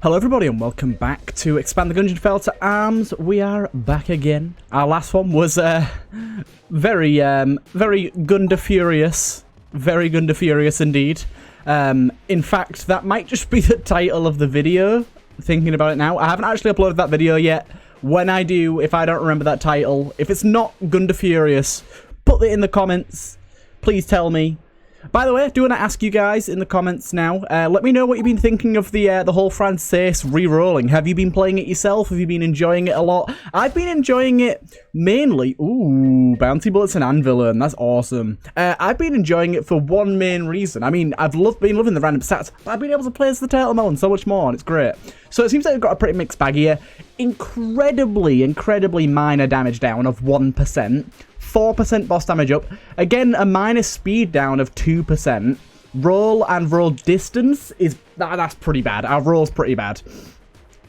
Hello everybody and welcome back to Expand the Gungeon Fell to Arms. We are back again. Our last one was very Gunda Furious. Very Gunda Furious indeed. In fact, that might just be the title of the video, thinking about it now. I haven't actually uploaded that video yet. When I do, if I don't remember that title, if it's not Gunda Furious, put it in the comments. Please tell me. By the way, I do want to ask you guys in the comments now, let me know what you've been thinking of the whole Francis re-rolling. Have you been playing it yourself? Have you been enjoying it a lot? I've been enjoying it mainly... Ooh, Bounty Bullets and Anvilon, that's awesome. I've been enjoying it for one main reason. I mean, I've been loving the random stats, but I've been able to play as the TurtleMelon so much more, and it's great. So it seems like we've got a pretty mixed bag here. Incredibly minor damage down of 1%. 4% boss damage up. Again, a minor speed down of 2%. Roll and roll distance is... that's pretty bad. Our roll's pretty bad.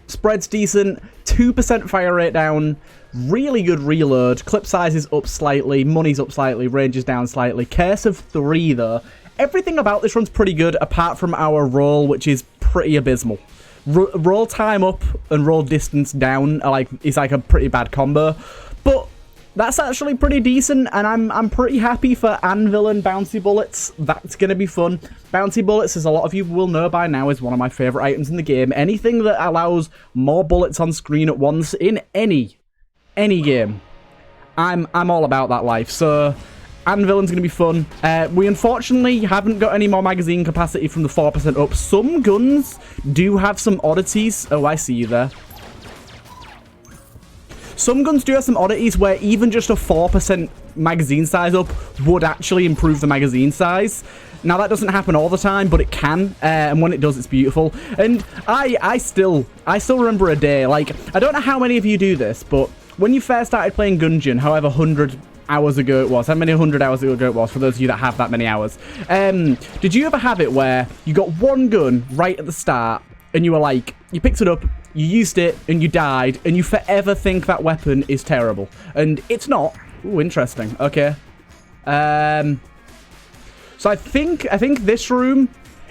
Spread's decent. 2% fire rate down. Really good reload. Clip size is up slightly. Money's up slightly. Range is down slightly. Curse of 3, though. Everything about this run's pretty good, apart from our roll, which is pretty abysmal. Roll time up and roll distance down is like a pretty bad combo. But... that's actually pretty decent, and I'm pretty happy for Anvil and Bouncy Bullets. That's going to be fun. Bouncy Bullets, as a lot of you will know by now, is one of my favourite items in the game. Anything that allows more bullets on screen at once in any game, I'm all about that life. So Anvil's going to be fun. We unfortunately haven't got any more magazine capacity from the 4% up. Some guns do have some oddities. Oh, I see you there. Some guns do have some oddities where even just a 4% magazine size up would actually improve the magazine size. Now, that doesn't happen all the time, but it can, and when it does, it's beautiful. And I still remember a day, like, I don't know how many of you do this, but when you first started playing Gungeon, however 100 hours ago it was, how many 100 hours ago it was, for those of you that have that many hours, did you ever have it where you got one gun right at the start, and you were like, you picked it up, you used it, and you died, and you forever think that weapon is terrible. And it's not. Ooh, interesting. Okay. So I think this room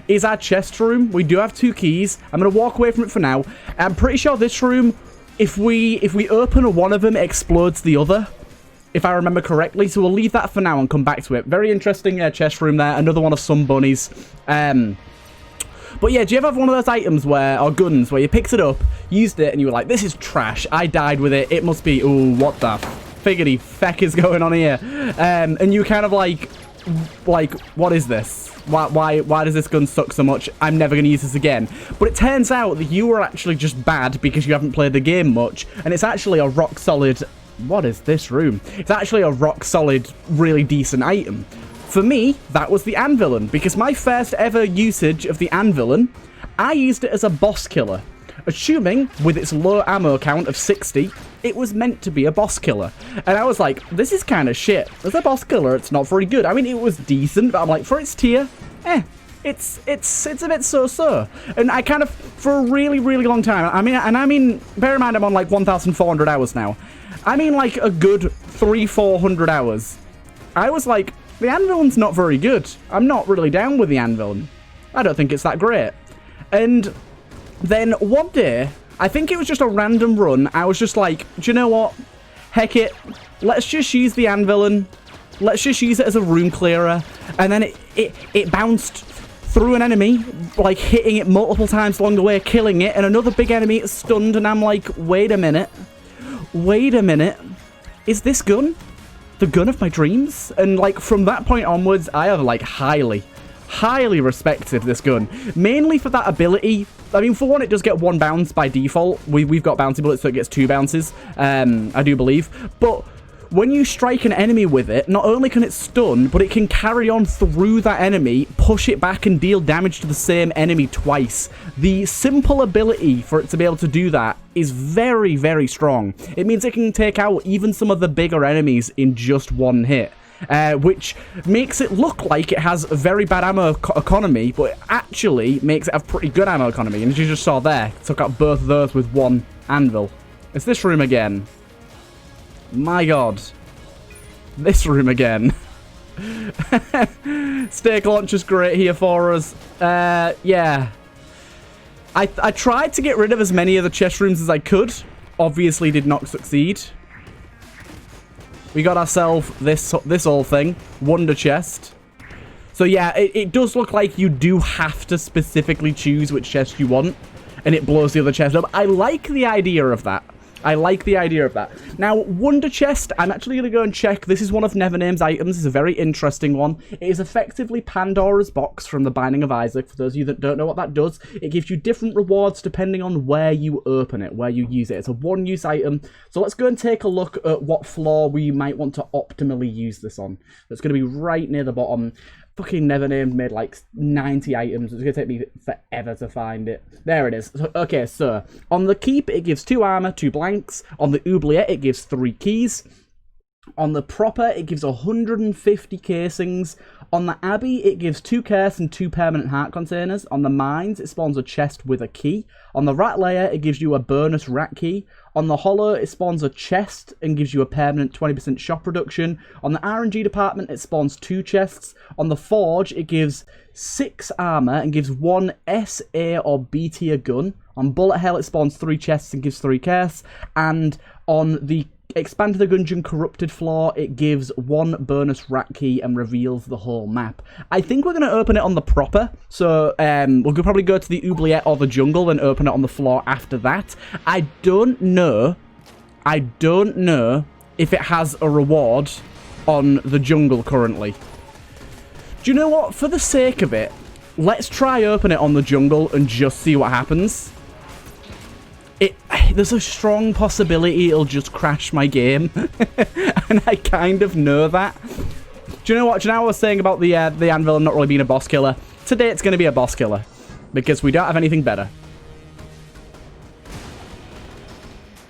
is our chest room. We do have 2 keys. I'm going to walk away from it for now. I'm pretty sure this room, if we open one of them, it explodes the other, if I remember correctly. So we'll leave that for now and come back to it. Very interesting chest room there. Another one of some bunnies. But yeah, do you ever have one of those items or guns where you picked it up, used it, and you were like, this is trash, I died with it, it must be, ooh, what the figgity feck is going on here? And you kind of like, what is this? Why does this gun suck so much? I'm never going to use this again. But it turns out that you were actually just bad because you haven't played the game much, and it's actually a rock solid, what is this room? It's actually a rock solid, really decent item. For me, that was the Anvilon, because my first ever usage of the Anvilon, I used it as a boss killer. Assuming, with its low ammo count of 60, it was meant to be a boss killer. And I was like, this is kind of shit. As a boss killer, it's not very good. I mean, it was decent, but I'm like, for its tier, it's a bit so-so. And I kind of, for a really long time, I mean, bear in mind I'm on like 1,400 hours now. I mean like a good 300-400 hours. I was like, the Anvilon's not very good. I'm not really down with the Anvilon. I don't think it's that great. And then one day, I think it was just a random run, I was just like, do you know what? Heck it. Let's just use the Anvilon. Let's just use it as a room clearer. And then it bounced through an enemy, like hitting it multiple times along the way, killing it. And another big enemy is stunned, and I'm like, wait a minute. Is this gun the gun of my dreams? And like from that point onwards, I have like highly respected this gun, mainly for that ability. I mean, for one, it does get 1 bounce by default. We've got bouncy bullets, so it gets 2 bounces, I do believe. But when you strike an enemy with it, not only can it stun, but it can carry on through that enemy, push it back, and deal damage to the same enemy twice. The simple ability for it to be able to do that is very strong. It means it can take out even some of the bigger enemies in just 1 hit. Which makes it look like it has a very bad ammo economy, but it actually makes it have pretty good ammo economy. And as you just saw there, took out both of those with 1 anvil. It's this room again. My god. This room again. Stake launcher's great here for us. Yeah. I tried to get rid of as many of the chest rooms as I could. Obviously did not succeed. We got ourselves this whole thing. Wonder chest. So yeah, it does look like you do have to specifically choose which chest you want. And it blows the other chest up. I like the idea of that. I like the idea of that. Now, Wonder Chest, I'm actually going to go and check. This is one of Nevername's items. It's a very interesting one. It is effectively Pandora's box from the Binding of Isaac. For those of you that don't know what that does, it gives you different rewards depending on where you open it, where you use it. It's a one-use item. So let's go and take a look at what floor we might want to optimally use this on. It's going to be right near the bottom. Fucking Nevername made like 90 items. It's going to take me forever to find it. There it is. Okay, so on the Keep, it gives 2 armor, 2 blanks. On the Oubliette, it gives 3 keys. On the Proper, it gives 150 casings. On the Abbey, it gives 2 curse and 2 permanent heart containers. On the Mines, it spawns a chest with a key. On the Rat Layer, it gives you a bonus rat key. On the Hollow, it spawns a chest and gives you a permanent 20% shop reduction. On the RNG department, it spawns 2 chests. On the Forge, it gives 6 armor and gives 1 S, A, or B tier gun. On Bullet Hell, it spawns 3 chests and gives 3 curse. And on the Enter the Gungeon Corrupted floor, it gives 1 bonus rat key and reveals the whole map. I think we're going to open it on the Proper, so we'll probably go to the Oubliette or the Jungle and open it on the floor after that. I don't know if it has a reward on the Jungle currently. Do you know what? For the sake of it, let's try open it on the Jungle and just see what happens. There's a strong possibility it'll just crash my game. And I kind of know that. Do you know what? I was saying about the anvil not really being a boss killer? Today it's going to be a boss killer. Because we don't have anything better.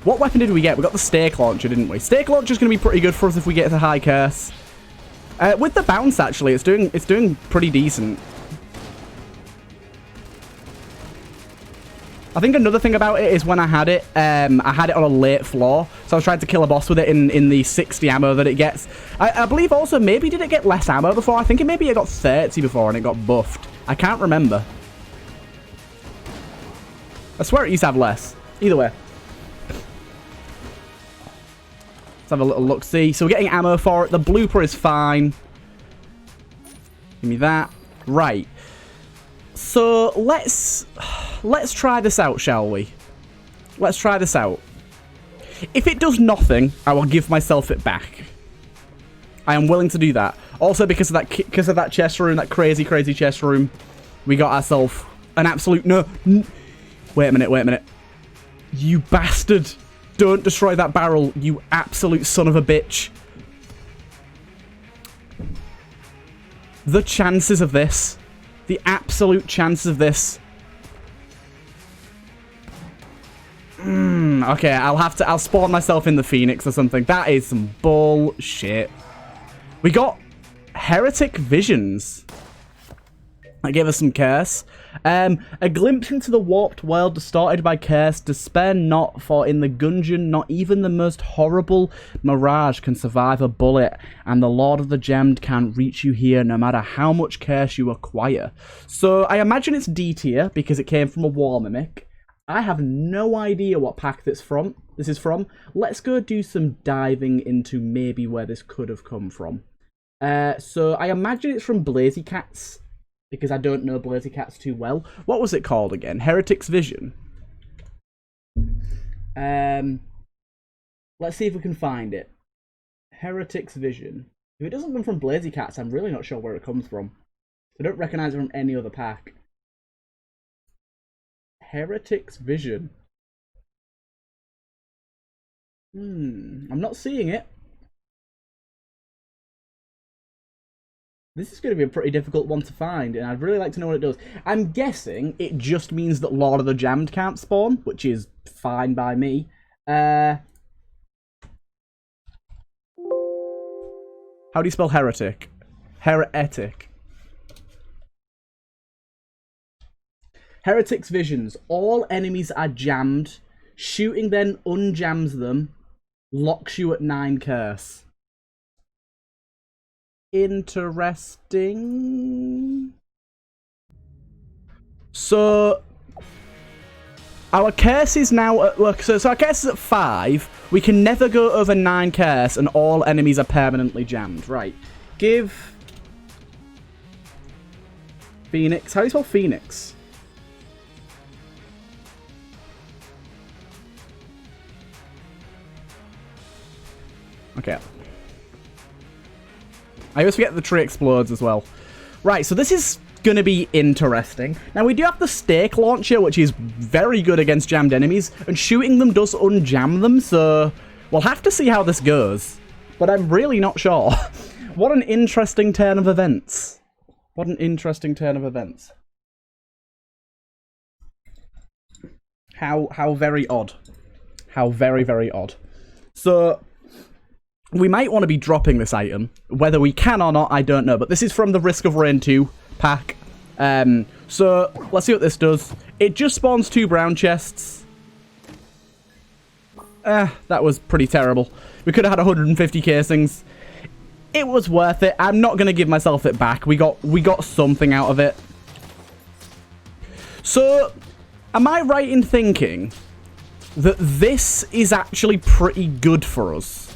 What weapon did we get? We got the stake launcher, didn't we? Stake launcher's going to be pretty good for us if we get the high curse. With the bounce, actually, it's doing pretty decent. I think another thing about it is when I had it on a late floor. So I was trying to kill a boss with it in the 60 ammo that it gets. I believe also, maybe did it get less ammo before? I think maybe it got 30 before and it got buffed. I can't remember. I swear it used to have less. Either way. Let's have a little look-see. So we're getting ammo for it. The blooper is fine. Give me that. Right. So let's try this out, shall we? Let's try this out. If it does nothing, I will give myself it back. I am willing to do that. Also, because of that chest room, that crazy chest room, we got ourselves an absolute Wait a minute. You bastard! Don't destroy that barrel, you absolute son of a bitch. The chances of this. The absolute chances of this. Okay, I'll spawn myself in the Phoenix or something. That is some bullshit. We got Heretic Visions. That gave us some curse. A glimpse into the warped world distorted by curse. Despair not, for in the Gungeon, not even the most horrible mirage can survive a bullet, and the Lord of the Gemmed can't reach you here no matter how much curse you acquire. So I imagine it's D tier because it came from a War Mimic. I have no idea what pack this is from. Let's go do some diving into maybe where this could have come from. So I imagine it's from Blazy Cats, because I don't know Blazy Cats too well. What was it called again? Heretic's Vision. Let's see if we can find it. Heretic's Vision. If it doesn't come from Blazy Cats, I'm really not sure where it comes from. I don't recognise it from any other pack. Heretic's Vision. I'm not seeing it. This is going to be a pretty difficult one to find, and I'd really like to know what it does. I'm guessing it just means that Lord of the Jammed can't spawn, which is fine by me. How do you spell heretic? Heretic. Heretic's Visions. All enemies are jammed. Shooting then unjams them. Locks you at 9 curse. Interesting. So Our curse is now at, look, so our curse is at 5. We can never go over 9 curse, and all enemies are permanently jammed. Right. Give Phoenix. How do you spell Phoenix? Okay. I always forget the tree explodes as well. Right, so this is going to be interesting. Now, we do have the stake launcher, which is very good against jammed enemies, and shooting them does unjam them, so we'll have to see how this goes. But I'm really not sure. What an interesting turn of events. What an interesting turn of events. How very odd. How very, very odd. So we might want to be dropping this item. Whether we can or not, I don't know. But this is from the Risk of Rain 2 pack. So let's see what this does. It just spawns 2 brown chests. That was pretty terrible. We could have had 150 casings. It was worth it. I'm not going to give myself it back. We got something out of it. So, am I right in thinking that this is actually pretty good for us?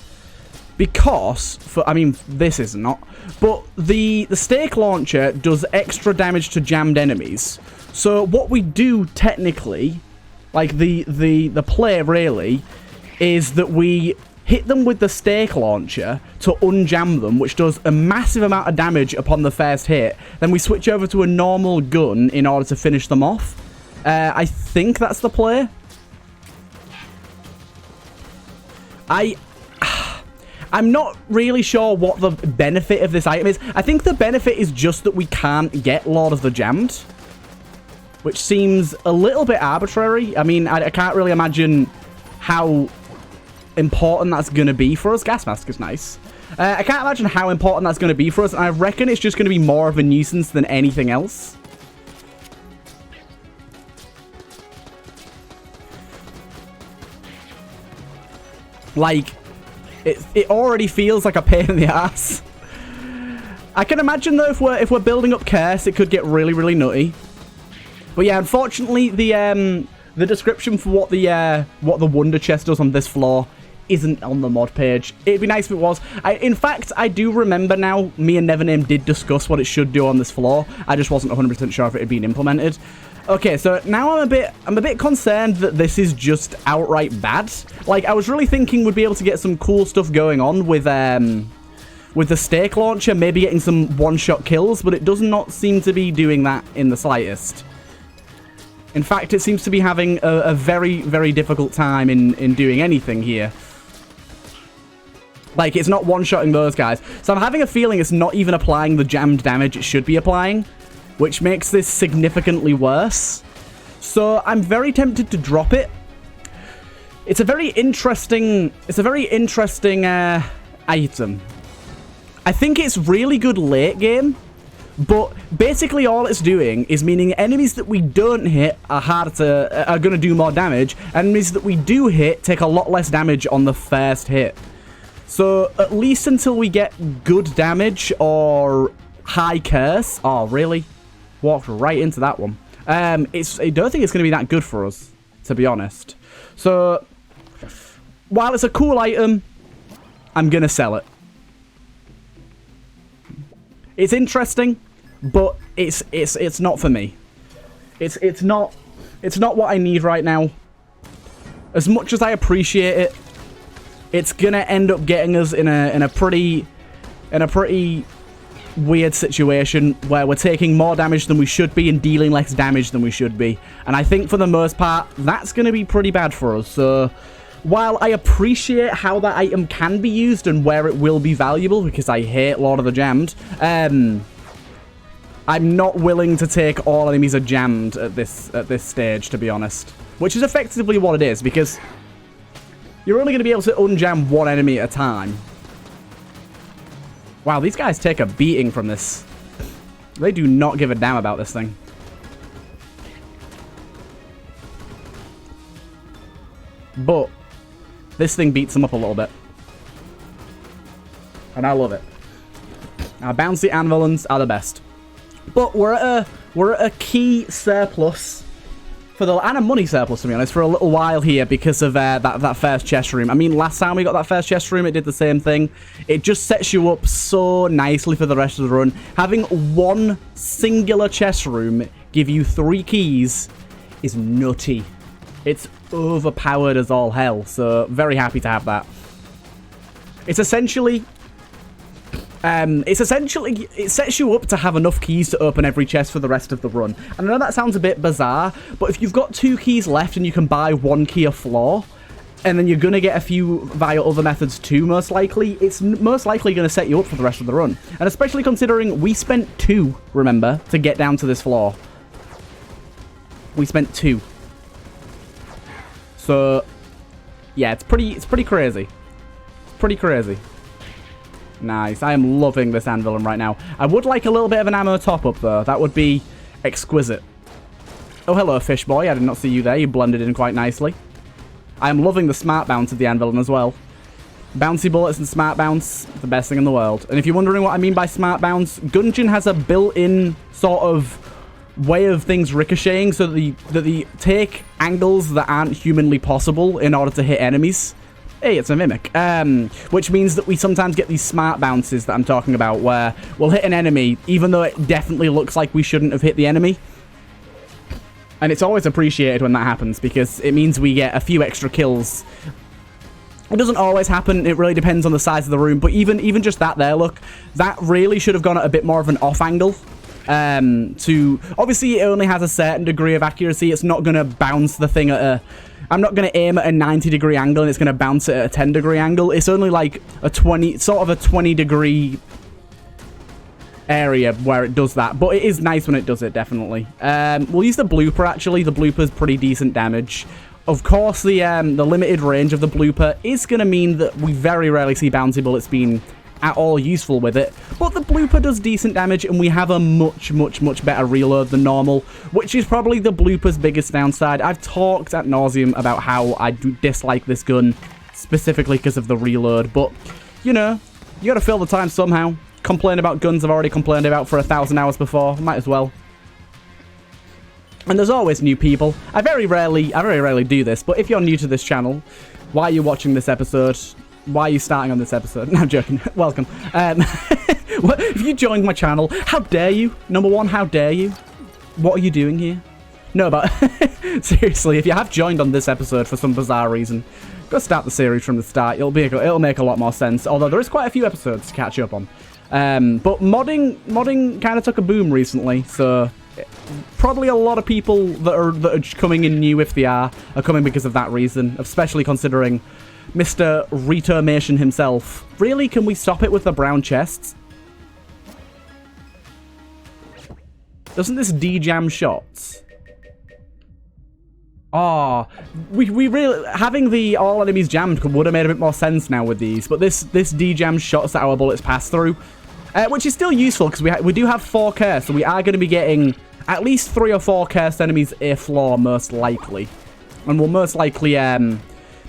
Because, I mean, this is not, but the stake launcher does extra damage to jammed enemies. So what we do technically, like the play really, is that we hit them with the stake launcher to unjam them, which does a massive amount of damage upon the first hit. Then we switch over to a normal gun in order to finish them off. I think that's the play. I'm not really sure what the benefit of this item is. I think the benefit is just that we can't get Lord of the Jammed, which seems a little bit arbitrary. I mean, I can't really imagine how important that's going to be for us. Gas mask is nice. I can't imagine how important that's going to be for us, and I reckon it's just going to be more of a nuisance than anything else. Like, it already feels like a pain in the ass. I can imagine though if we're building up curse, it could get really, really nutty. But yeah, unfortunately, the description for what the wonder chest does on this floor isn't on the mod page. It'd be nice if it was. In fact, I do remember now. Me and Nevername did discuss what it should do on this floor. I just wasn't 100% sure if it had been implemented. Okay, so now I'm a bit concerned that this is just outright bad. Like, I was really thinking we'd be able to get some cool stuff going on with the stake launcher, maybe getting some one-shot kills, but it does not seem to be doing that in the slightest. In fact, it seems to be having a very, very difficult time in doing anything here. Like, it's not one-shotting those guys. So I'm having a feeling it's not even applying the jammed damage it should be applying, which makes this significantly worse. So I'm very tempted to drop it. It's a very interesting item. I think it's really good late game, but basically all it's doing is meaning enemies that we don't hit are going to do more damage. Enemies that we do hit take a lot less damage on the first hit. So at least until we get good damage or high curse. Oh, really? Walked right into that one. I don't think it's going to be that good for us, to be honest. So while it's a cool item, I'm going to sell it. It's interesting, but it's not for me. It's not what I need right now. As much as I appreciate it, it's gonna end up getting us in a pretty weird situation where we're taking more damage than we should be and dealing less damage than we should be. And I think for the most part, that's gonna be pretty bad for us. So while I appreciate how that item can be used and where it will be valuable, because I hate Lord of the Jammed, I'm not willing to take all enemies are jammed at this stage, to be honest. Which is effectively what it is, because you're only going to be able to unjam one enemy at a time. Wow, these guys take a beating from this. They do not give a damn about this thing. But this thing beats them up a little bit. And I love it. Our bouncy anvilans are the best. But we're at a key surplus and a money surplus, to be honest, for a little while here because of that first chest room. I mean, last time we got that first chest room, it did the same thing. It just sets you up so nicely for the rest of the run. Having one singular chest room give you 3 keys is nutty. It's overpowered as all hell, so very happy to have that. It sets you up to have enough keys to open every chest for the rest of the run. And I know that sounds a bit bizarre, but if you've got 2 keys left and you can buy 1 key a floor, and then you're going to get a few via other methods too, most likely, it's most likely going to set you up for the rest of the run. And especially considering we spent 2, remember, to get down to this floor. We spent 2. So, yeah, it's pretty crazy. It's pretty crazy. Nice. I am loving this anvil right now. I would like a little bit of an ammo top-up, though. That would be exquisite. Oh, hello, fish boy. I did not see you there. You blended in quite nicely. I am loving the smart bounce of the anvil as well. Bouncy bullets and smart bounce, the best thing in the world. And if you're wondering what I mean by smart bounce, Gungeon has a built-in sort of way of things ricocheting so that they take angles that aren't humanly possible in order to hit enemies. Hey, it's a mimic. Which means that we sometimes get these smart bounces that I'm talking about where we'll hit an enemy even though it definitely looks like we shouldn't have hit the enemy. And it's always appreciated when that happens because it means we get a few extra kills. It doesn't always happen. It really depends on the size of the room. But even just that there, look, that really should have gone at a bit more of an off angle. Obviously, it only has a certain degree of accuracy. It's not going to bounce the thing at a... I'm not going to aim at a 90-degree angle and it's going to bounce it at a 10-degree angle. It's only like a 20-degree area where it does that. But it is nice when it does it, definitely. We'll use the blooper, actually. The blooper's pretty decent damage. Of course, the limited range of the blooper is going to mean that we very rarely see bouncy bullets being at all useful with it, but the blooper does decent damage and we have a much better reload than normal, which is probably the blooper's biggest downside. I've talked ad nauseum about how I do dislike this gun specifically because of the reload, but you know, you gotta fill the time somehow. Complain about guns I've already complained about for 1,000 hours before, might as well. And there's always new people. I very rarely do this, but if you're new to this channel, why are you watching this episode? Why are you starting on this episode? No, I'm joking. Welcome. If you joined my channel, how dare you? Number one, how dare you? What are you doing here? No, but seriously, if you have joined on this episode for some bizarre reason, go start the series from the start. It'll make a lot more sense. Although there is quite a few episodes to catch up on. But modding kind of took a boom recently, so probably a lot of people that are coming in new, if they are coming because of that reason. Especially considering Mr. Retomation himself. Really? Can we stop it with the brown chests? Doesn't this de-jam shots? Oh, we really... Having the all enemies jammed would have made a bit more sense now with these. But this de-jam shots that our bullets pass through. Which is still useful because we do have 4 curse. So we are going to be getting at least 3 or 4 cursed enemies a floor, most likely. And we'll most likely...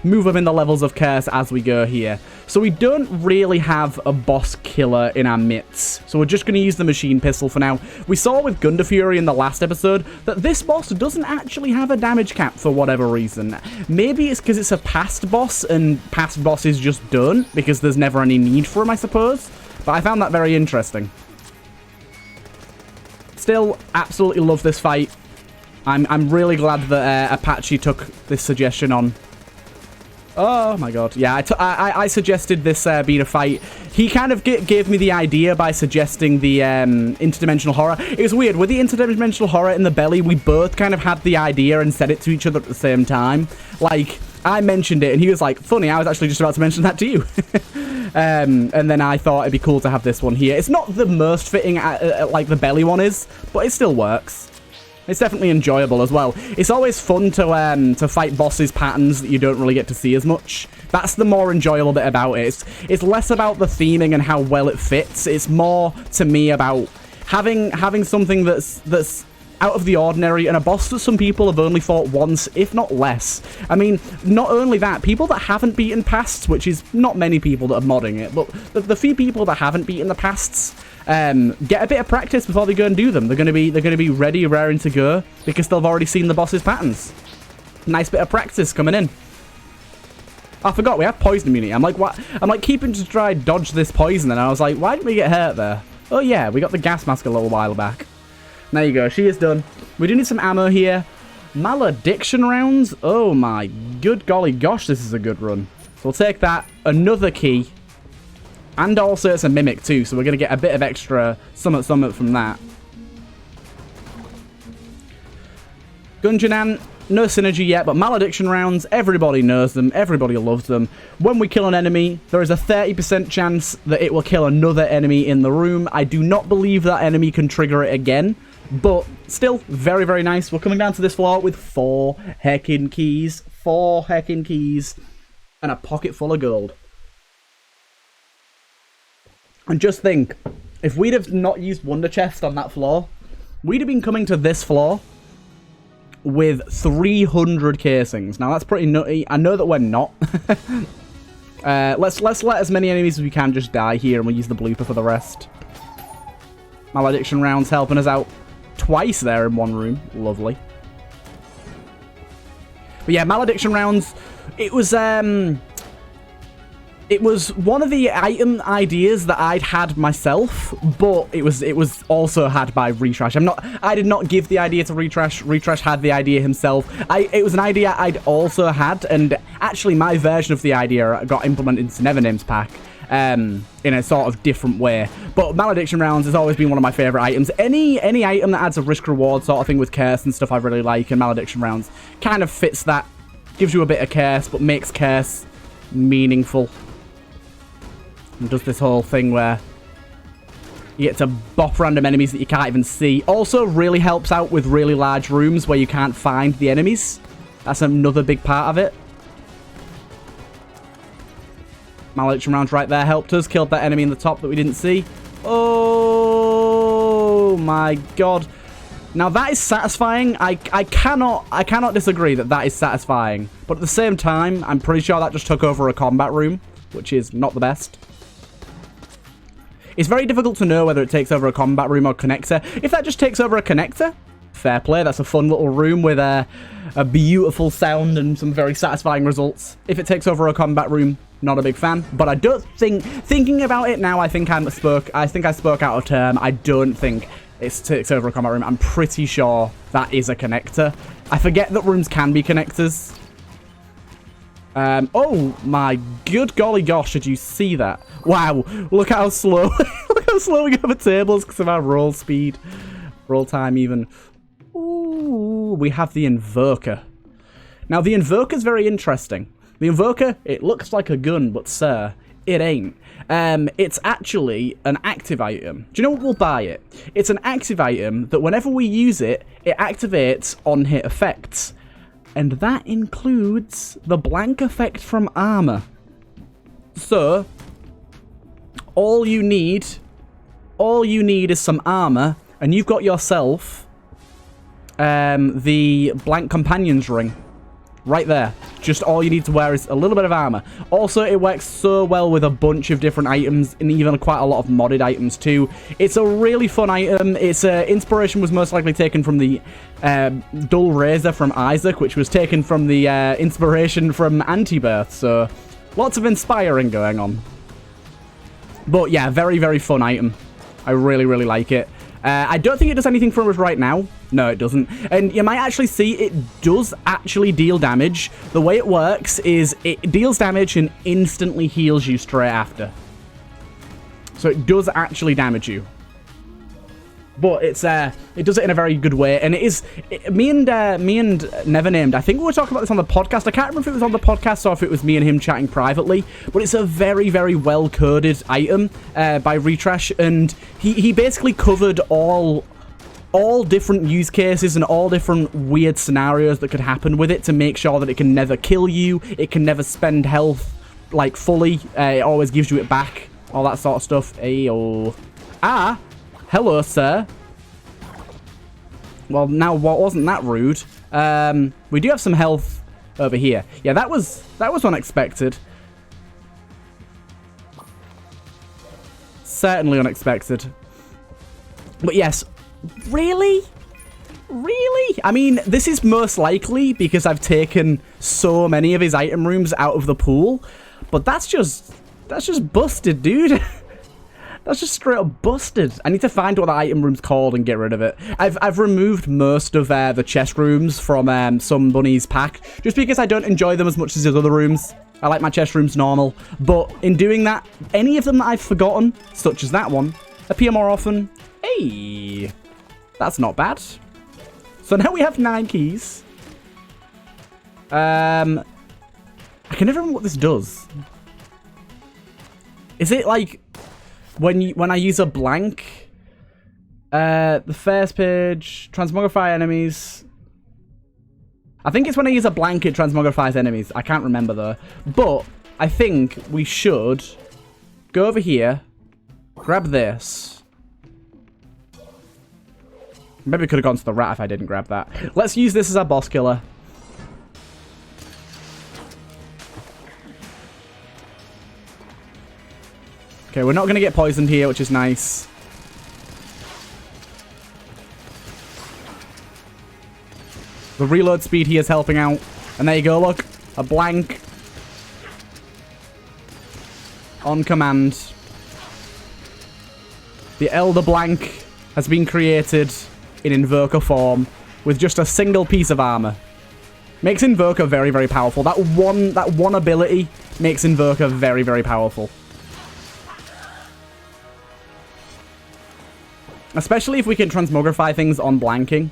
move them in the levels of curse as we go here. So we don't really have a boss killer in our midst. So we're just going to use the machine pistol for now. We saw with Gundafuri in the last episode that this boss doesn't actually have a damage cap for whatever reason. Maybe it's because it's a past boss and past bosses just don't because there's never any need for them, I suppose. But I found that very interesting. Still, absolutely love this fight. I'm really glad that Apache took this suggestion on. Oh my god. Yeah, I suggested this being a fight. He kind of gave me the idea by suggesting the interdimensional horror. It was weird. With the interdimensional horror in the belly, we both kind of had the idea and said it to each other at the same time. Like, I mentioned it and he was like, funny, I was actually just about to mention that to you. And then I thought it'd be cool to have this one here. It's not the most fitting like the belly one is, but it still works. It's definitely enjoyable as well. It's always fun to fight bosses' patterns that you don't really get to see as much. That's the more enjoyable bit about it. It's less about the theming and how well it fits. It's more, to me, about having something that's out of the ordinary, and a boss that some people have only fought once, if not less. I mean, not only that, people that haven't beaten pasts, which is not many people that are modding it, but the few people that haven't beaten the pasts, get a bit of practice before they go and do them. They're gonna be ready, raring to go, because they've already seen the boss's patterns. Nice bit of practice coming in. I forgot we have poison immunity. I'm like, what? I'm like keeping to try dodge this poison, and I was like, why didn't we get hurt there? Oh yeah, we got the gas mask a little while back. There you go, she is done. We do need some ammo here. Malediction rounds? Oh my good golly gosh, this is a good run. So we'll take that. Another key. And also it's a mimic too, so we're going to get a bit of extra summit from that. Gungeoneer, no synergy yet, but malediction rounds, everybody knows them, everybody loves them. When we kill an enemy, there is a 30% chance that it will kill another enemy in the room. I do not believe that enemy can trigger it again. But still, very, very nice. We're coming down to this floor with 4 heckin' keys. 4 heckin' keys. And a pocket full of gold. And just think, if we'd have not used Wonder Chest on that floor, we'd have been coming to this floor with 300 casings. Now, that's pretty nutty. I know that we're not. Let's let as many enemies as we can just die here, and we'll use the blooper for the rest. Malediction rounds helping us out. Twice there in one room. Lovely. But yeah, malediction rounds, it was one of the item ideas that I'd had myself, but it was also had by Retrash. I did not give the idea to Retrash. Retrash had the idea himself. It was an idea I'd also had, and actually my version of the idea got implemented into Nevername's pack. In a sort of different way. But malediction rounds has always been one of my favorite items. Any item that adds a risk reward sort of thing with curse and stuff I really like, and malediction rounds kind of fits that. Gives you a bit of curse, but makes curse meaningful. And does this whole thing where you get to bop random enemies that you can't even see. Also really helps out with really large rooms where you can't find the enemies. That's another big part of it. Malediction rounds right there helped us. Killed that enemy in the top that we didn't see. Oh my god. Now that is satisfying. I cannot disagree that that is satisfying. But at the same time, I'm pretty sure that just took over a combat room, which is not the best. It's very difficult to know whether it takes over a combat room or connector. If that just takes over a connector, fair play. That's a fun little room with a beautiful sound and some very satisfying results. If it takes over a combat room, not a big fan. But I don't think, thinking about it now, I think I spoke out of term. I don't think it takes over a combat room. I'm pretty sure that is a connector. I forget that rooms can be connectors. Oh my good golly gosh, did you see that? Wow, look how slow, look how slow we go over tables because of our roll speed. Roll time even. Ooh, we have the Invoker. Now the Invoker's very interesting. The Invoker, it looks like a gun, but sir, it ain't. It's actually an active item. Do you know what we'll buy it? It's an active item that whenever we use it, it activates on hit effects. And that includes the blank effect from armor. So, all you need is some armor, and you've got yourself the blank companion's ring. Right there. Just all you need to wear is a little bit of armor. Also, it works so well with a bunch of different items, and even quite a lot of modded items too. It's a really fun item. Its inspiration was most likely taken from the dull razor from Isaac, which was taken from the inspiration from Antibirth. So, lots of inspiring going on. But yeah, very, very fun item. I really, really like it. I don't think it does anything for us right now. No, it doesn't. And you might actually see it does actually deal damage. The way it works is it deals damage and instantly heals you straight after. So it does actually damage you. But it does it in a very good way, and me and Nevernamed, I think we were talking about this on the podcast. I can't remember if it was on the podcast or if it was me and him chatting privately, but it's a very, very well coded item by Retrash, and he basically covered all different use cases and all different weird scenarios that could happen with it to make sure that it can never kill you, it can never spend health like fully, it always gives you it back, all that sort of stuff. Ayo. Ah. Hello, sir. Well, now, what wasn't that rude? We do have some health over here. Yeah, that was unexpected. Certainly unexpected. But yes, really? Really? I mean, this is most likely because I've taken so many of his item rooms out of the pool. But that's just busted, dude. That's just straight up busted. I need to find what the item room's called and get rid of it. I've removed most of the chest rooms from some bunnies pack, just because I don't enjoy them as much as his other rooms. I like my chest rooms normal. But in doing that, any of them that I've forgotten, such as that one, appear more often. Hey, that's not bad. So now we have 9 keys. I can never remember what this does. Is it like when I use a blank? The first page, transmogrify enemies. I think it's when I use a blank, it transmogrifies enemies. I can't remember though. But I think we should go over here, grab this. Maybe we could have gone to the rat if I didn't grab that. Let's use this as our boss killer. Okay, we're not going to get poisoned here, which is nice. The reload speed here is helping out. And there you go, look. A blank. On command. The Elder Blank has been created in Invoker form with just a single piece of armor. Makes Invoker very, very powerful. That one ability makes Invoker very, very powerful. Especially if we can transmogrify things on blanking.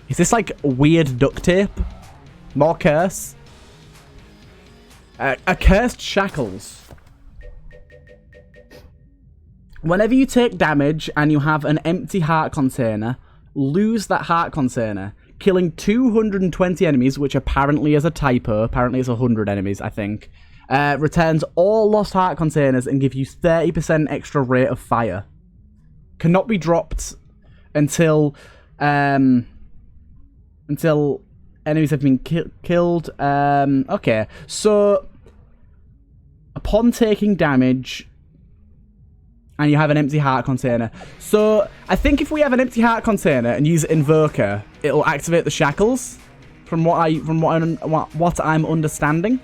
Is this like weird duct tape? More curse? Accursed shackles. Whenever you take damage and you have an empty heart container, lose that heart container. Killing 220 enemies, which apparently is a typo. Apparently it's 100 enemies, I think. Returns all lost heart containers and give you 30% extra rate of fire. Cannot be dropped until enemies have been killed. Okay, so upon taking damage and you have an empty heart container. So I think if we have an empty heart container and use Invoker, it'll activate the shackles. From what I'm understanding.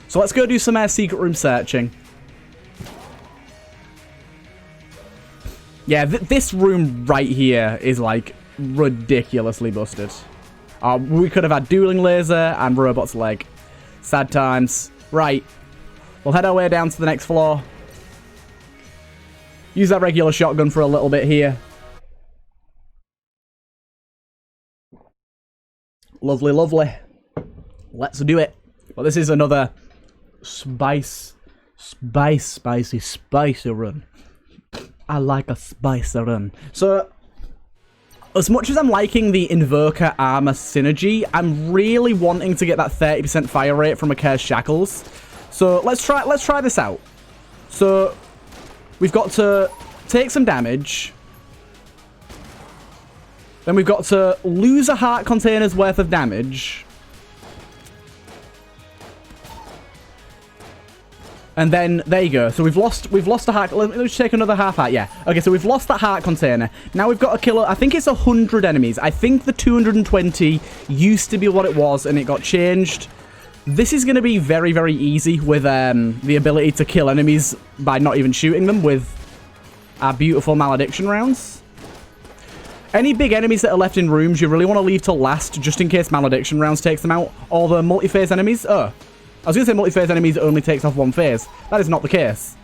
So let's go do some secret room searching. Yeah, this room right here is like ridiculously busted. We could have had dueling laser and robot's leg. Sad times. Right. We'll head our way down to the next floor. Use that regular shotgun for a little bit here. Lovely, lovely. Let's do it. Well, this is another spicy run. I like a spicy run. So, as much as I'm liking the Invoker armor synergy, I'm really wanting to get that 30% fire rate from Accursed Shackles. So let's try this out. So we've got to take some damage. Then we've got to lose a heart container's worth of damage. And then, there you go. So we've lost a heart. Let's take another half heart. Yeah. Okay, so we've lost that heart container. Now we've got to kill, I think it's 100 enemies. I think the 220 used to be what it was, and it got changed. This is going to be very, very easy with the ability to kill enemies by not even shooting them with our beautiful malediction rounds. Any big enemies that are left in rooms, you really want to leave till last, just in case malediction rounds takes them out. Or the multi-phase enemies. Oh. I was going to say multi-phase enemies only takes off one phase. That is not the case.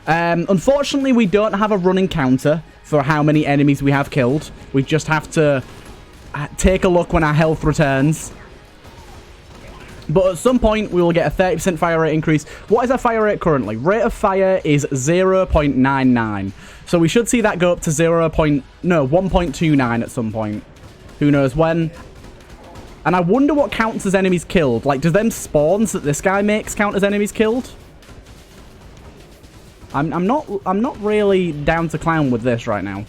Unfortunately, we don't have a running counter for how many enemies we have killed. We just have to take a look when our health returns. But at some point, we will get a 30% fire rate increase. What is our fire rate currently? Rate of fire is 0.99. So we should see that go up to 1.29 at some point. Who knows when. And I wonder what counts as enemies killed. Like, does them spawns that this guy makes count as enemies killed? I'm not really down to clown with this right now.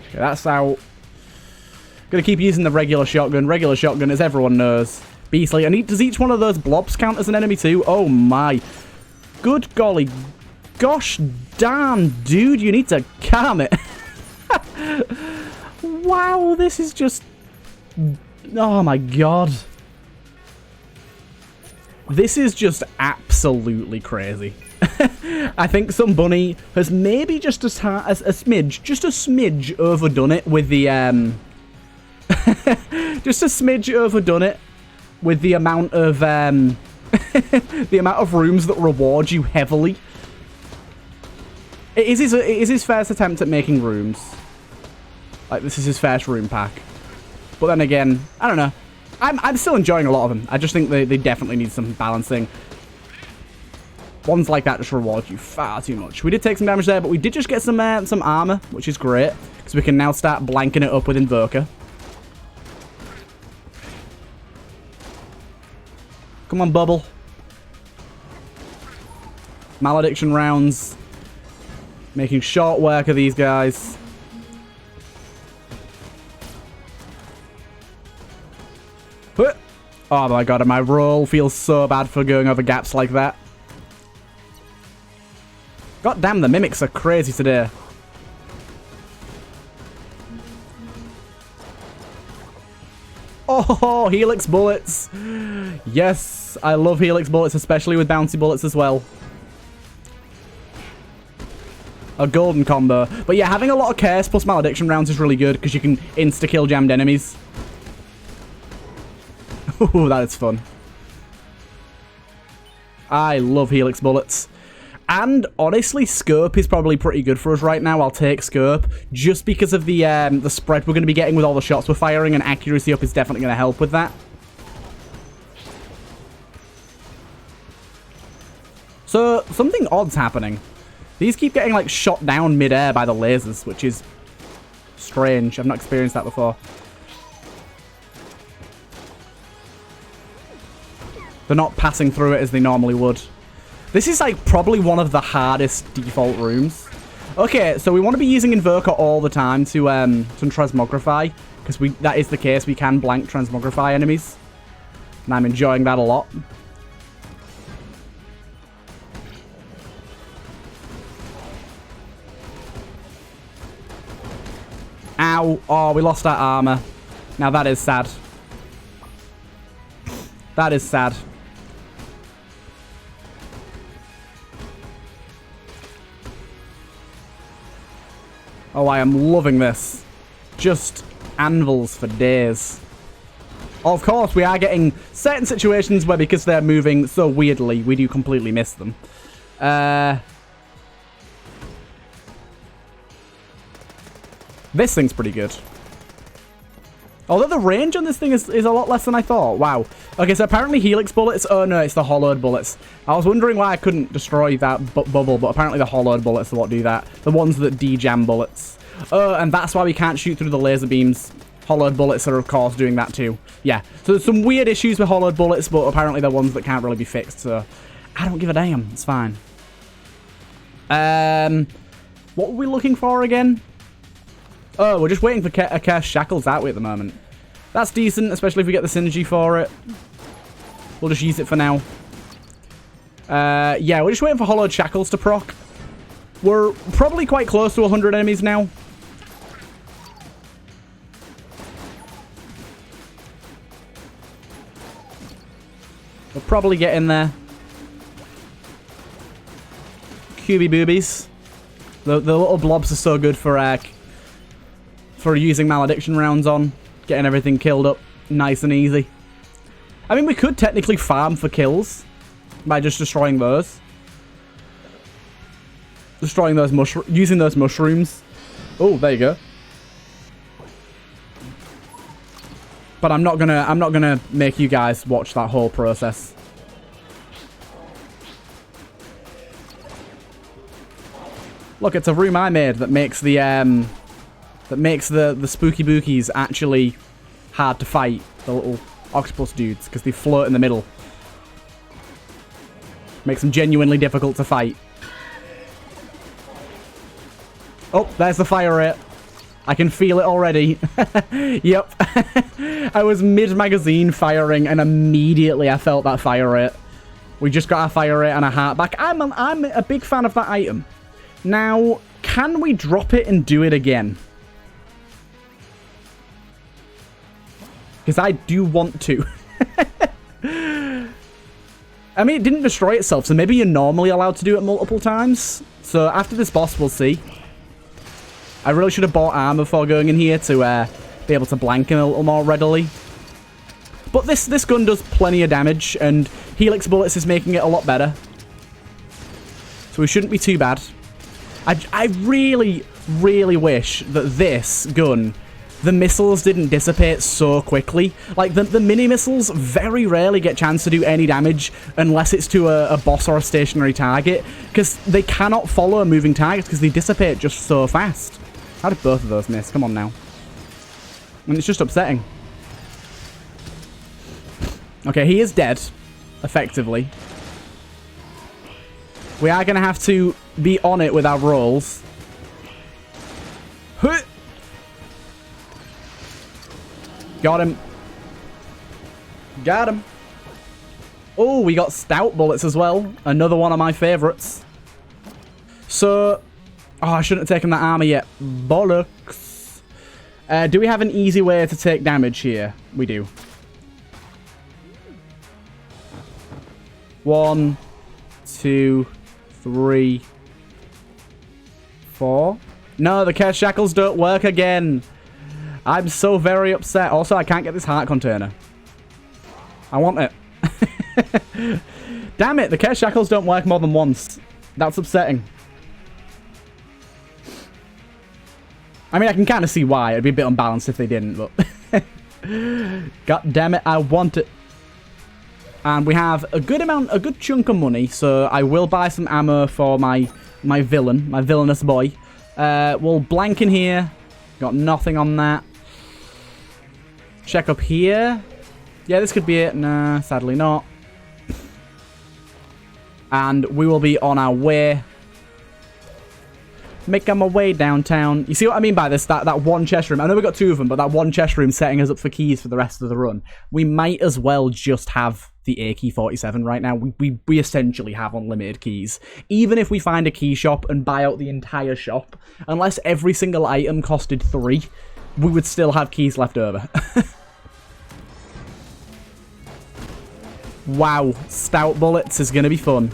Okay, that's out. Gonna keep using the regular shotgun. Regular shotgun, as everyone knows, beastly. And does each one of those blobs count as an enemy too? Oh my. Good golly. Gosh darn, dude, you need to calm it. Wow, this is just... Oh my god. This is just absolutely crazy. I think some bunny has maybe just a smidge overdone it with the just a smidge overdone it with the amount of the amount of rooms that reward you heavily. It is his first attempt at making rooms. Like, this is his first room pack. But then again, I don't know. I'm still enjoying a lot of them. I just think they definitely need some balancing. Ones like that just reward you far too much. We did take some damage there, but we did just get some armor, which is great. Because we can now start blanking it up with Invoker. Come on, Bubble. Malediction rounds. Making short work of these guys. Oh my god, and my roll feels so bad for going over gaps like that. God damn, the mimics are crazy today. Oh, Helix bullets. Yes, I love Helix bullets, especially with bouncy bullets as well. A golden combo. But yeah, having a lot of Curse plus Malediction rounds is really good because you can insta-kill jammed enemies. Ooh, that is fun. I love Helix bullets. And honestly, Scope is probably pretty good for us right now. I'll take Scope just because of the spread we're going to be getting with all the shots we're firing, and accuracy up is definitely going to help with that. So, something odd's happening. These keep getting, like, shot down mid-air by the lasers, which is strange. I've not experienced that before. They're not passing through it as they normally would. This is, like, probably one of the hardest default rooms. Okay, so we want to be using Invoker all the time to transmogrify, because that is the case. We can blank transmogrify enemies, and I'm enjoying that a lot. Ow. Oh, we lost our armor. Now that is sad. That is sad. Oh, I am loving this. Just anvils for days. Of course, we are getting certain situations where, because they're moving so weirdly, we do completely miss them. This thing's pretty good. Although the range on this thing is a lot less than I thought. Wow. Okay, so apparently Helix bullets... Oh, no, it's the hollowed bullets. I was wondering why I couldn't destroy that bubble, but apparently the hollowed bullets are what do that. The ones that de-jam bullets. Oh, and that's why we can't shoot through the laser beams. Hollowed bullets are, of course, doing that too. Yeah, so there's some weird issues with hollowed bullets, but apparently they're ones that can't really be fixed, so... I don't give a damn. It's fine. What were we looking for again? Oh, we're just waiting for Curse Shackles, aren't we, at the moment? That's decent, especially if we get the synergy for it. We'll just use it for now. Yeah, we're just waiting for Hollowed Shackles to proc. We're probably quite close to 100 enemies now. We'll probably get in there. QB boobies. The little blobs are so good for using malediction rounds on. Getting everything killed up nice and easy. I mean, we could technically farm for kills by just destroying those. Destroying those using those mushrooms. Oh, there you go. But I'm not gonna make you guys watch that whole process. Look, it's a room I made that makes the spooky bookies actually hard to fight, the little octopus dudes, because they float in the middle. Makes them genuinely difficult to fight. Oh, there's the fire rate. I can feel it already. Yep. I was mid-magazine firing, and immediately I felt that fire rate. We just got our fire rate and a heart back. I'm a big fan of that item. Now, can we drop it and do it again? Because I do want to. I mean, it didn't destroy itself, so maybe you're normally allowed to do it multiple times. So after this boss, we'll see. I really should have bought armor before going in here to be able to blank him a little more readily. But this gun does plenty of damage, and Helix Bullets is making it a lot better. So we shouldn't be too bad. I really, really wish that this gun, the missiles didn't dissipate so quickly. Like, the mini-missiles very rarely get a chance to do any damage unless it's to a boss or a stationary target, because they cannot follow moving targets because they dissipate just so fast. How did both of those miss? Come on now. And it's just upsetting. Okay, he is dead, effectively. We are going to have to be on it with our rolls. Got him. Got him. Oh, we got stout bullets as well. Another one of my favorites. So, oh, I shouldn't have taken that armor yet. Bollocks. Do we have an easy way to take damage here? We do. 1, 2, 3, 4. No, the curse shackles don't work again. I'm so very upset. Also, I can't get this heart container. I want it. Damn it, the curse shackles don't work more than once. That's upsetting. I mean, I can kind of see why. It'd be a bit unbalanced if they didn't, but... God damn it, I want it. And we have a good chunk of money, so I will buy some ammo for my villain, my villainous boy. We'll blank in here. Got nothing on that. Check up here. Yeah, this could be it. Nah, sadly not. And we will be on our way. Making my way downtown. You see what I mean by this? That one chest room. I know we got two of them, but that one chest room setting us up for keys for the rest of the run. We might as well just have the AK-47 right now. We essentially have unlimited keys. Even if we find a key shop and buy out the entire shop, unless every single item costed 3, we would still have keys left over. Wow, stout bullets is going to be fun.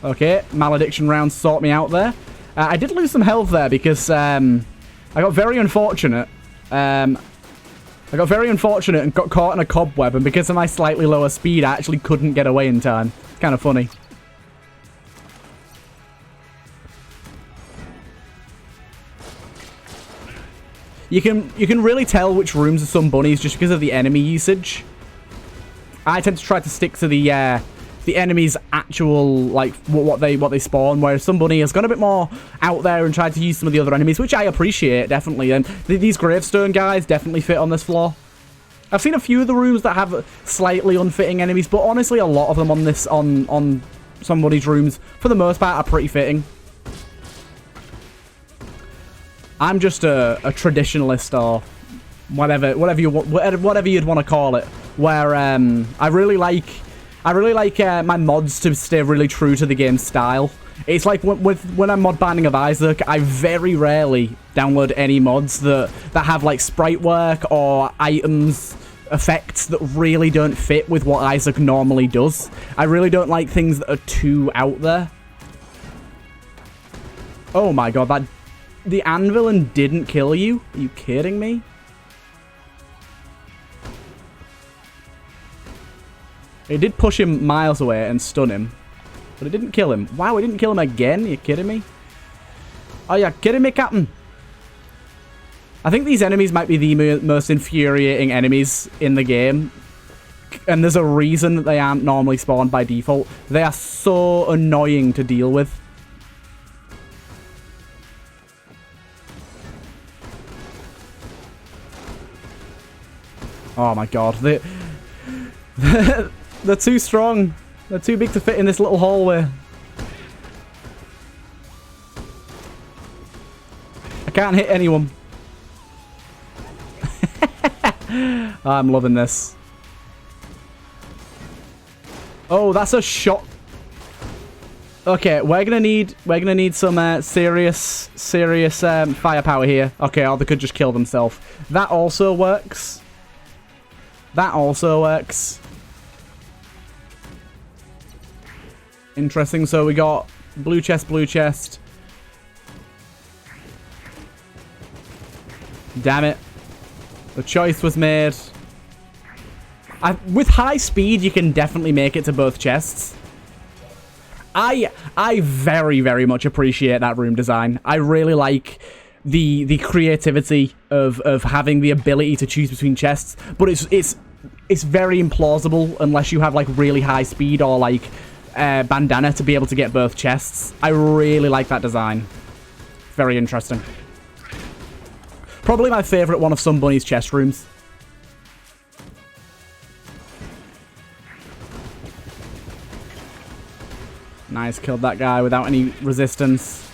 Okay, malediction rounds sort me out there. I did lose some health there because I got very unfortunate. I got very unfortunate and got caught in a cobweb, and because of my slightly lower speed, I actually couldn't get away in time. It's kind of funny. You can really tell which rooms are some bunnies just because of the enemy usage. I tend to try to stick to the enemy's actual, like, what they spawn, whereas some bunny has gone a bit more out there and tried to use some of the other enemies, which I appreciate, definitely. And these gravestone guys definitely fit on this floor. I've seen a few of the rooms that have slightly unfitting enemies, but honestly, a lot of them on somebody's rooms, for the most part, are pretty fitting. I'm just a traditionalist, or whatever you'd want to call it, where I really like my mods to stay really true to the game's style. It's like when I'm mod binding of Isaac, I very rarely download any mods that have like sprite work or items effects that really don't fit with what Isaac normally does. I really don't like things that are too out there. Oh my god, the anvil and didn't kill you? Are you kidding me? It did push him miles away and stun him, but it didn't kill him. Wow, it didn't kill him again? Are you kidding me? Are you kidding me, Captain? I think these enemies might be the most infuriating enemies in the game, and there's a reason that they aren't normally spawned by default. They are so annoying to deal with. Oh my god. They're too strong. They're too big to fit in this little hallway. I can't hit anyone. I'm loving this. Oh, that's a shot. Okay, we're gonna need some serious firepower here. Okay, or they could just kill themselves. That also works. That also works. Interesting. So we got blue chest, blue chest. Damn it. The choice was made. With high speed, you can definitely make it to both chests. I very, very much appreciate that room design. I really like the creativity of having the ability to choose between chests, but it's very implausible unless you have like really high speed or like bandana to be able to get both chests. I really like that design. Very interesting. Probably my favorite one of some bunnies' chest rooms. Nice, killed that guy without any resistance.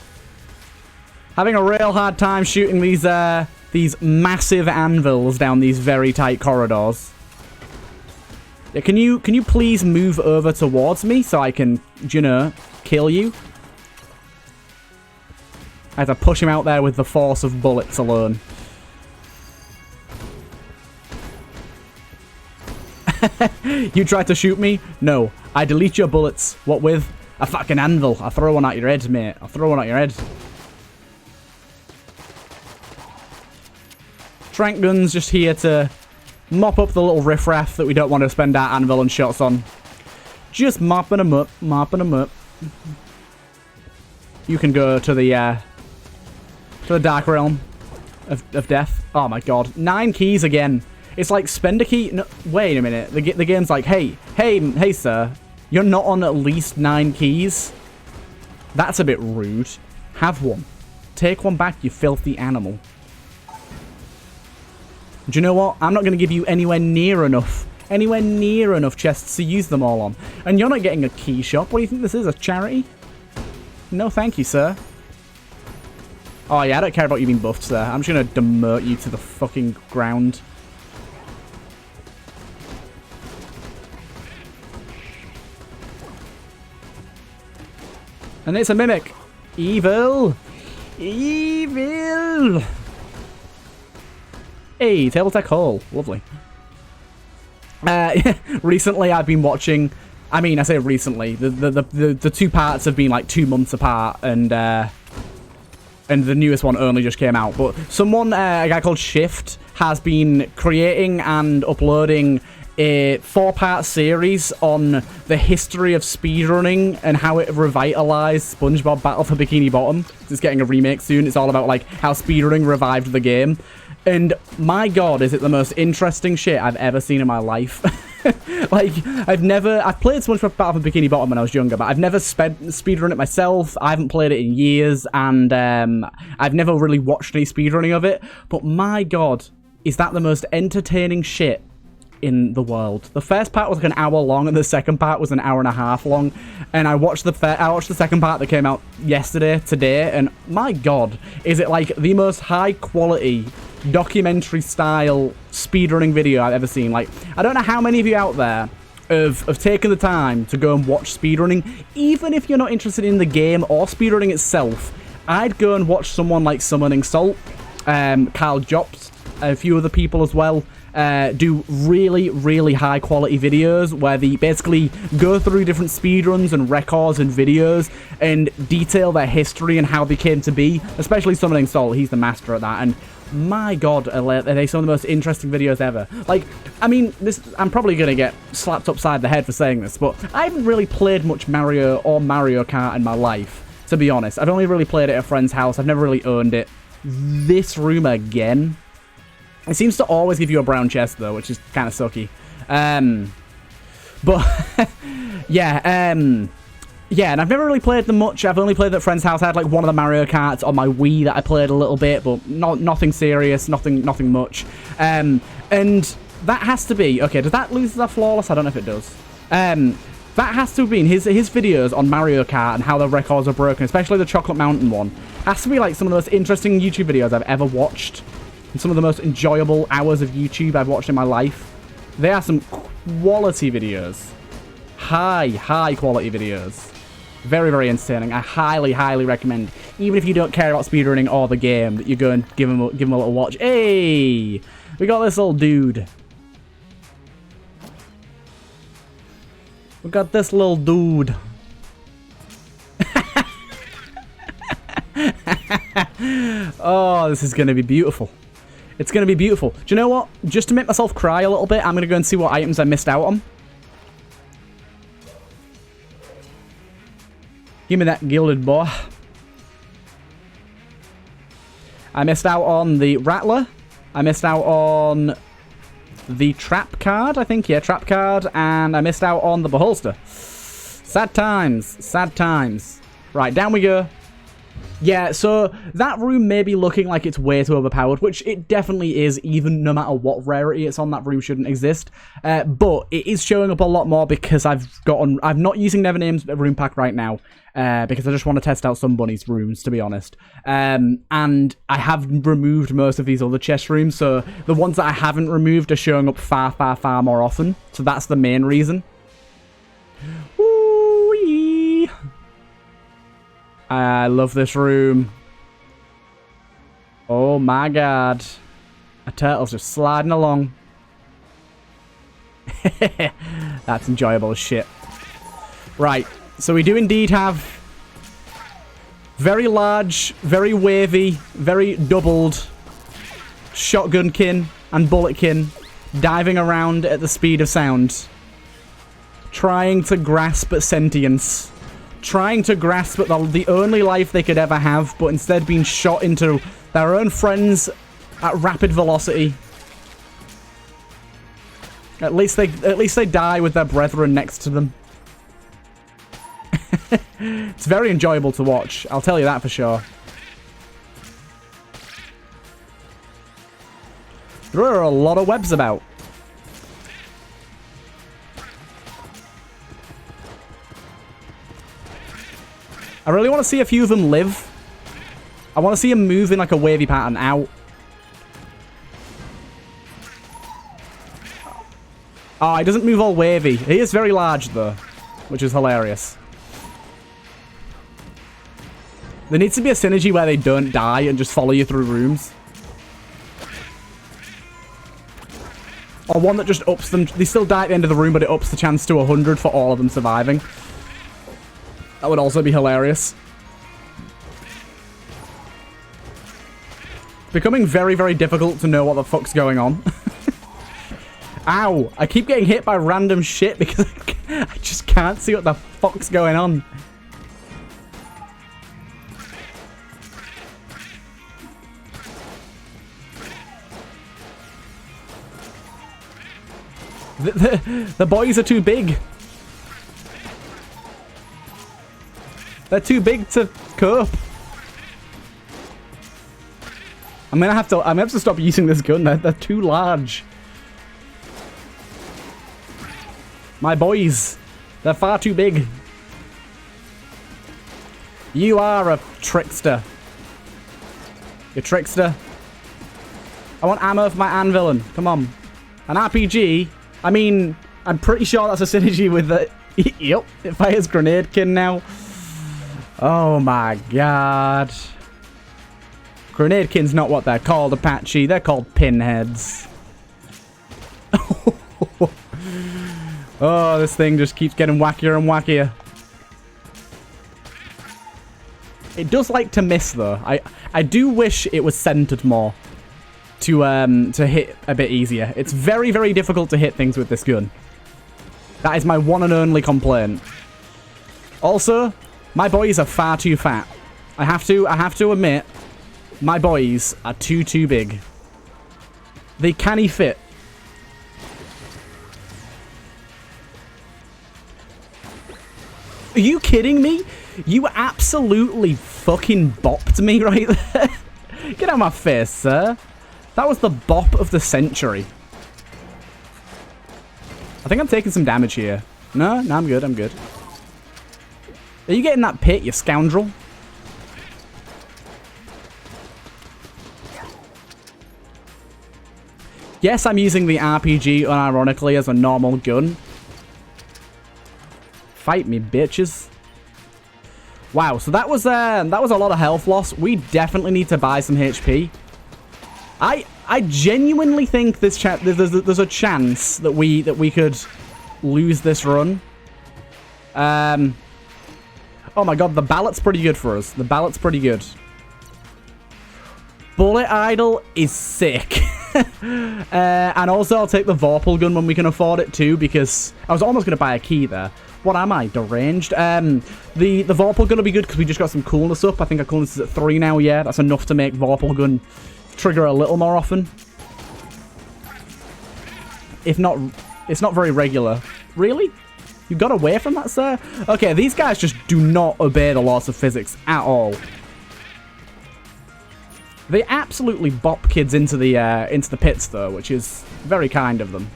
Having a real hard time shooting these massive anvils down these very tight corridors. Yeah, can you please move over towards me so I can, you know, kill you? I have to push him out there with the force of bullets alone. You tried to shoot me? No. I delete your bullets. What with? A fucking anvil. I'll throw one at your head, mate. I'll throw one at your head. Trank guns just here to mop up the little riffraff that we don't want to spend our anvil and shots on. Just mopping them up. Mopping them up. You can go to the dark realm of death. Oh my god. 9 keys again. It's like spend a key. No, wait a minute. The game's like, hey, sir. You're not on at least 9 keys? That's a bit rude. Have one. Take one back, you filthy animal. Do you know what? I'm not going to give you anywhere near enough chests to use them all on. And you're not getting a key shop. What do you think this is, a charity? No, thank you, sir. Oh, yeah, I don't care about you being buffed, sir. I'm just going to demote you to the fucking ground. And it's a mimic. Evil. Evil. Hey, table tech hole. Lovely. Recently, I've been watching... I mean, I say recently. The 2 parts have been like 2 months apart. And the newest one only just came out. But someone, a guy called Shift, has been creating and uploading a 4-part series on the history of speedrunning and how it revitalized SpongeBob Battle for Bikini Bottom. It's getting a remake soon. It's all about like how speedrunning revived the game. And my god, is it the most interesting shit I've ever seen in my life. Like, I've played SpongeBob Battle for Bikini Bottom when I was younger, but I've never speedrun it myself. I haven't played it in years, and I've never really watched any speedrunning of it. But my god, is that the most entertaining shit in the world. The first part was like an hour long, and the second part was an hour and a half long. And I watched the second part that came out today, and my god, is it like the most high quality documentary style speedrunning video I've ever seen. Like, I don't know how many of you out there have taken the time to go and watch speedrunning. Even if you're not interested in the game or speedrunning itself, I'd go and watch someone like Summoning Salt, Kyle Jops, a few other people as well, do really, really high quality videos where they basically go through different speedruns and records and videos and detail their history and how they came to be. Especially Summoning Salt, he's the master at that, and my god, are they some of the most interesting videos ever. Like, I mean, I'm probably going to get slapped upside the head for saying this, but I haven't really played much Mario or Mario Kart in my life, to be honest. I've only really played it at a friend's house. I've never really owned it. This room again. It seems to always give you a brown chest, though, which is kind of sucky. But, yeah, yeah, and I've never really played them much. I've only played at a friend's house. I had like one of the Mario Karts on my Wii that I played a little bit, but nothing serious, nothing much. And that has to be... Okay, does that lose that flawless? I don't know if it does. That has to have been his videos on Mario Kart and how the records are broken, especially the Chocolate Mountain one. Has to be like some of the most interesting YouTube videos I've ever watched. And some of the most enjoyable hours of YouTube I've watched in my life. They are some quality videos. High quality videos. Very, very entertaining. I highly, highly recommend, even if you don't care about speedrunning or the game, that you go and give him a little watch. Hey! We got this little dude. We got this little dude. Oh, this is going to be beautiful. It's going to be beautiful. Do you know what? Just to make myself cry a little bit, I'm going to go and see what items I missed out on. Give me that gilded boy. I missed out on the Rattler. I missed out on the Trap card, I think. Yeah, Trap card. And I missed out on the Beholster. Sad times. Sad times. Right, down we go. Yeah, so that room may be looking like it's way too overpowered, which it definitely is, even no matter what rarity it's on, that room shouldn't exist. But it is showing up a lot more because I'm not using Nevername's room pack right now, because I just want to test out some bunnies' rooms, to be honest. And I have removed most of these other chest rooms, so the ones that I haven't removed are showing up far, far, far more often. So that's the main reason. Woo-wee. I love this room. Oh my god. A turtle's just sliding along. That's enjoyable as shit. Right, so we do indeed have very large, very wavy, very doubled shotgunkin and bulletkin diving around at the speed of sound. Trying to grasp at sentience. Trying to grasp at the only life they could ever have, but instead being shot into their own friends at rapid velocity. At least they die with their brethren next to them. It's very enjoyable to watch, I'll tell you that for sure. There are a lot of webs about. I really want to see a few of them live. I want to see him move in like a wavy pattern out. Oh, he doesn't move all wavy. He is very large though, which is hilarious. There needs to be a synergy where they don't die and just follow you through rooms. Or one that just ups them. They still die at the end of the room, but it ups the chance to 100 for all of them surviving. That would also be hilarious. It's becoming very, very difficult to know what the fuck's going on. Ow! I keep getting hit by random shit because I just can't see what the fuck's going on. The boys are too big. They're too big to cope. I'm gonna have to stop using this gun. They're too large. My boys, they're far too big. You are a trickster. You trickster. I want ammo for my anvilin. Come on. An RPG? I mean, I'm pretty sure that's a synergy with the... Yep, it fires Grenadekin now. Oh my god. Grenadekin's not what they're called, Apache. They're called pinheads. Oh, this thing just keeps getting wackier and wackier. It does like to miss, though. I do wish it was centered more to hit a bit easier. It's very, very difficult to hit things with this gun. That is my one and only complaint. Also, my boys are far too fat. I have to admit, my boys are too big. They canny fit. Are you kidding me? You absolutely fucking bopped me right there. Get out of my face, sir. That was the bop of the century. think I'm taking some damage here. No, I'm good, I'm good. Are you getting that pit, you scoundrel? Yes, I'm using the RPG unironically as a normal gun. Fight me, bitches. Wow, so that was a lot of health loss. We definitely need to buy some HP. I genuinely think there's a chance that we could lose this run. Oh my god, the ballot's pretty good for us. The ballot's pretty good. Bullet Idol is sick. And also, I'll take the Vorpal gun when we can afford it too, because I was almost going to buy a key there. What am I? Deranged? The Vorpal gun will be good because we just got some coolness up. I think our coolness is at 3 now, yeah. That's enough to make Vorpal gun trigger a little more often. If not, it's not very regular. Really? You got away from that, sir? Okay, these guys just do not obey the laws of physics at all. They absolutely bop kids into the pits, though, which is very kind of them.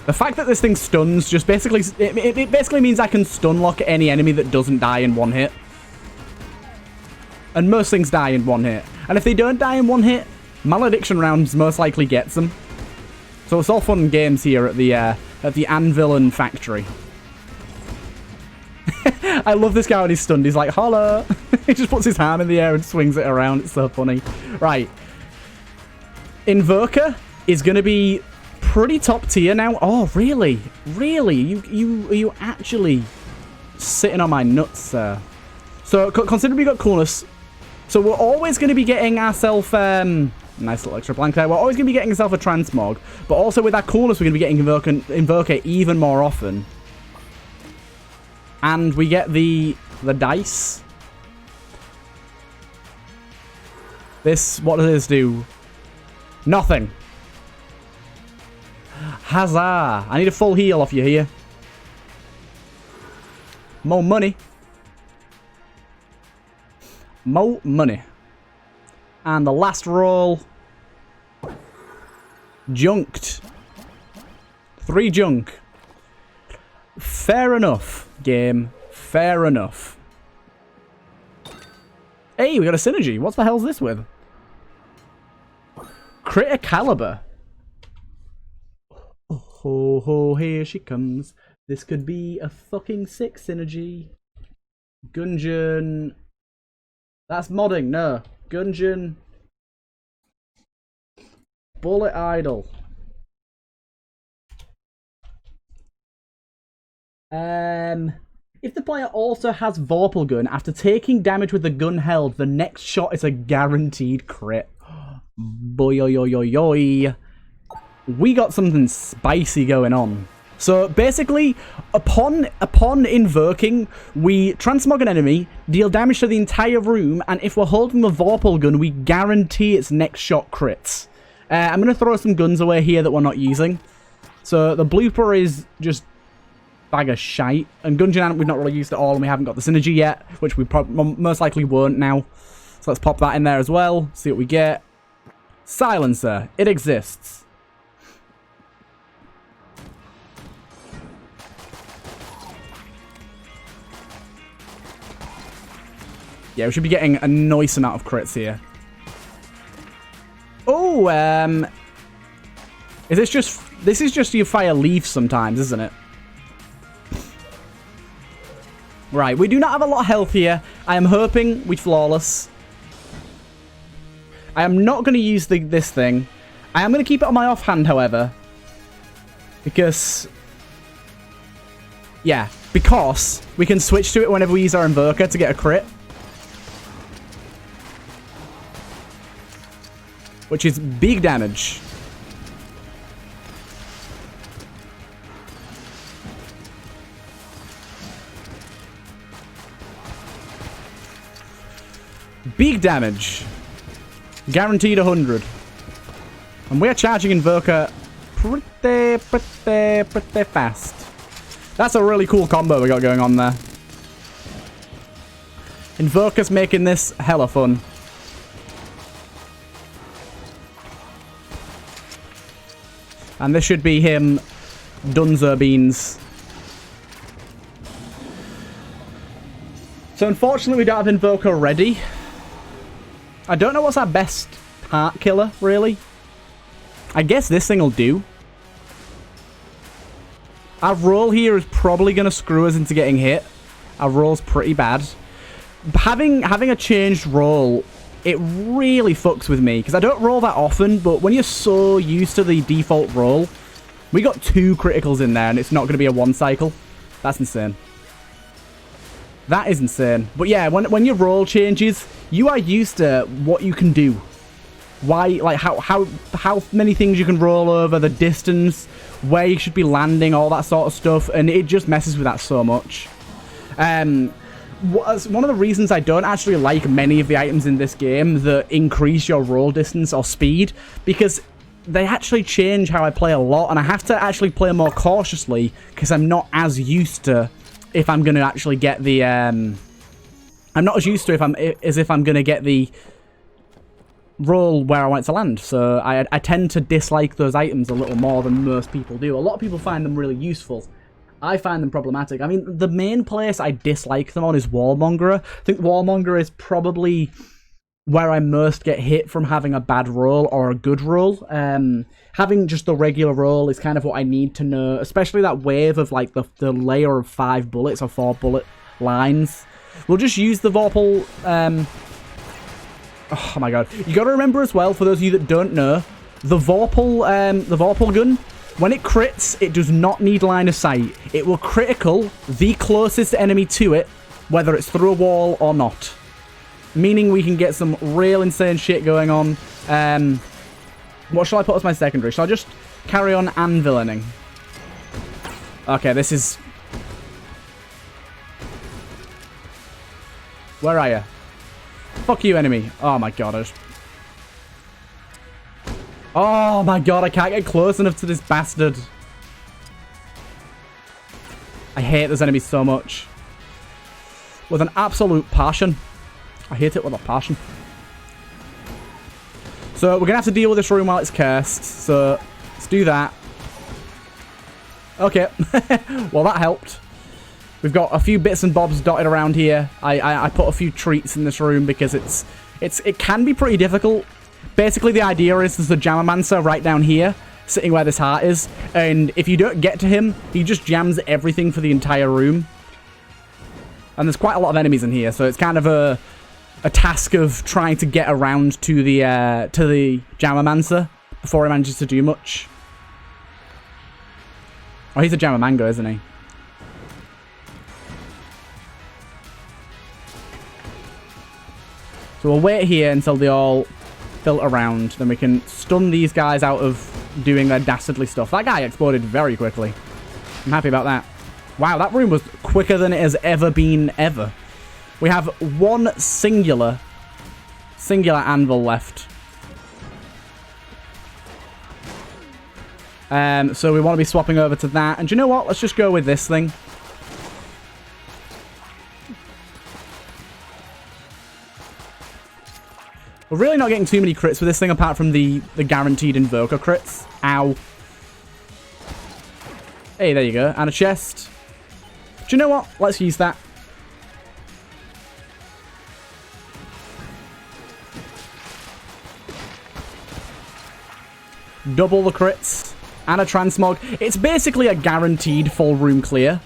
The fact that this thing stuns just basically... It basically means I can stun lock any enemy that doesn't die in one hit. And most things die in one hit. And if they don't die in one hit, Malediction Rounds most likely gets them. So it's all fun and games here at the Anvil and Factory. I love this guy when he's stunned. He's like, holla! He just puts his arm in the air and swings it around. It's so funny. Right. Invoker is going to be pretty top tier now. Oh, really? Really? You actually sitting on my nuts, sir? So, considering we got coolness, so we're always going to be getting ourselves... nice little extra blank there. We're always going to be getting ourselves a transmog, but also with that coolness, we're going to be getting Invoker even more often. And we get the dice. This, what does this do? Nothing. Huzzah! I need a full heal off you here. More money. More money. And the last roll. Junked. 3 junk. Fair enough, game. Fair enough. Hey, we got a synergy. What the hell's this with? Critter Caliber. Oh, here she comes. This could be a fucking sick synergy. Gungeon. That's modding, no. Gungeon. Bullet Idol. If the player also has Vorpal gun, after taking damage with the gun held, the next shot is a guaranteed crit. Boy, oi, oi, oi, oi. We got something spicy going on. So basically, upon invoking, we transmog an enemy, deal damage to the entire room, and if we're holding the Vorpal gun, we guarantee its next shot crits. I'm going to throw some guns away here that we're not using. So the blooper is just bag of shite. And Gungeon we've not really used at all, and we haven't got the synergy yet, which we most likely won't now. So let's pop that in there as well, see what we get. Silencer. It exists. Yeah, we should be getting a nice amount of crits here. Oh, is this just... This is just you fire leaves sometimes, isn't it? Right, we do not have a lot of health here. I am hoping we flawless. I am not going to use this thing. I am going to keep it on my offhand, however. Because... Yeah, because we can switch to it whenever we use our Invoker to get a crit. Which is big damage. Big damage. Guaranteed 100. And we're charging Invoker pretty fast. That's a really cool combo we got going on there. Invoker's making this hella fun. And this should be him Dunzo Beans. So unfortunately we don't have Invoker ready. I don't know what's our best heart killer, really. I guess this thing will do. Our roll here is probably going to screw us into getting hit. Our roll's pretty bad. Having a changed roll, it really fucks with me. Because I don't roll that often, but when you're so used to the default roll, we got 2 criticals in there and it's not going to be a 1 cycle. That's insane. That is insane. But yeah, when your roll changes, you are used to what you can do. Why, like, how many things you can roll over, the distance, where you should be landing, all that sort of stuff, and it just messes with that so much. One of the reasons I don't actually like many of the items in this game that increase your roll distance or speed, because they actually change how I play a lot, and I have to actually play more cautiously, because I'm not as used to if I'm going to actually get the, I'm not as used to as if I'm going to get the roll where I want it to land. So I tend to dislike those items a little more than most people do. A lot of people find them really useful. I find them problematic. I mean, the main place I dislike them on is Warmongerer. I think Warmongerer is probably where I most get hit from having a bad roll or a good roll. Having just the regular roll is kind of what I need to know, especially that wave of like the layer of 5 bullets or 4 bullet lines. We'll just use the Vorpal. Oh my god! You got to remember as well, for those of you that don't know, the Vorpal gun, when it crits, it does not need line of sight. It will critical the closest enemy to it, whether it's through a wall or not. Meaning we can get some real insane shit going on. What shall I put as my secondary? Shall I just carry on anviling? Okay, this is... Where are you? Fuck you, enemy. Oh my god. Oh my god, I can't get close enough to this bastard. I hate this enemy so much. With an absolute passion. I hate it with a passion. So we're going to have to deal with this room while it's cursed. So let's do that. Okay. Well, that helped. We've got a few bits and bobs dotted around here. I put a few treats in this room because it can be pretty difficult. Basically, the idea is there's the Jammermancer right down here, sitting where this heart is. And if you don't get to him, he just jams everything for the entire room. And there's quite a lot of enemies in here, so it's kind of a task of trying to get around to the Jammermancer before he manages to do much. Oh, he's a Jammermango, isn't he? So we'll wait here until they all filter around. Then we can stun these guys out of doing their dastardly stuff. That guy exploded very quickly. I'm happy about that. Wow, that room was quicker than it has ever been, ever. We have one singular anvil left. So we want to be swapping over to that. And do you know what? Let's just go with this thing. We're really not getting too many crits with this thing apart from the guaranteed Invoker crits. Ow. Hey, there you go. And a chest. Do you know what? Let's use that. Double the crits. And a transmog. It's basically a guaranteed full room clear.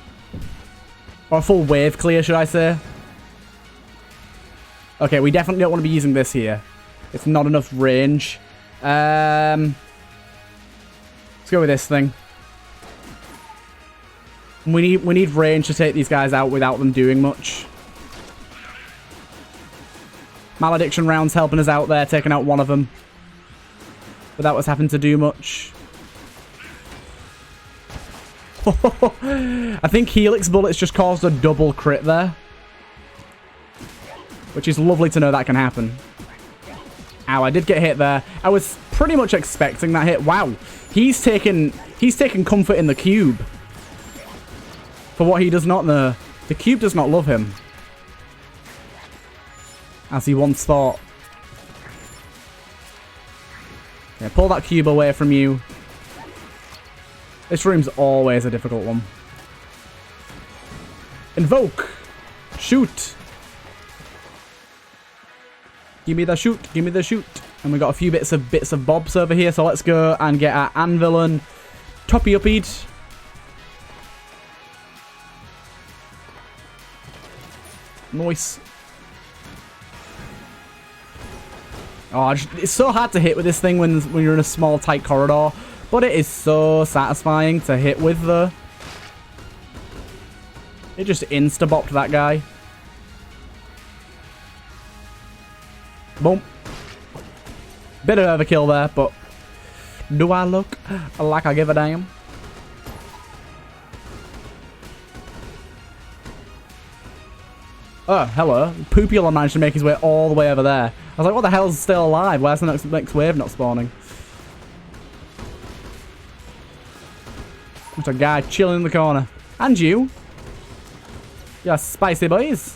Or a full wave clear, should I say. Okay, we definitely don't want to be using this here. It's not enough range. Let's go with this thing. We need range to take these guys out without them doing much. Malediction rounds helping us out there, taking out one of them without us having to do much. I think Helix bullets just caused a double crit there, which is lovely to know that can happen. Ow, I did get hit there. I was pretty much expecting that hit. Wow, he's taken comfort in the cube. For what he does not know, the cube does not love him, as he once thought. Yeah, pull that cube away from you. This room's always a difficult one. Invoke. Shoot. Give me the shoot. Give me the shoot. And we got a few bits of bobs over here. So let's go and get our anvil and toppy uppied. Nice. Oh, it's so hard to hit with this thing when you're in a small, tight corridor. But it is so satisfying to hit with, though. It just insta-bopped that guy. Boom. Bit of overkill there, but do I look like I give a damn? Oh, hello. Poopula managed to make his way all the way over there. I was like, what the hell's still alive? Where's the next wave not spawning? There's a guy chilling in the corner. And you. Yeah, spicy boys.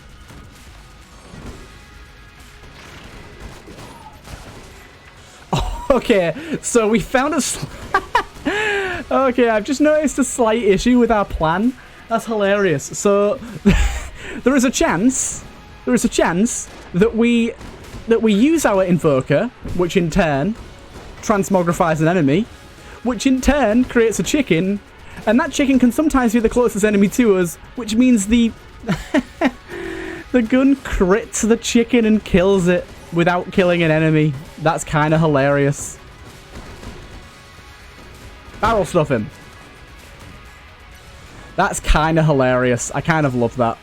Oh, okay, so we found a... Okay, I've just noticed a slight issue with our plan. That's hilarious. So... There is a chance that we use our invoker, which in turn transmogrifies an enemy, which in turn creates a chicken, and that chicken can sometimes be the closest enemy to us, which means the the gun crits the chicken and kills it without killing an enemy. That's kind of hilarious. Barrel stuff him. That's kind of hilarious. I kind of love that.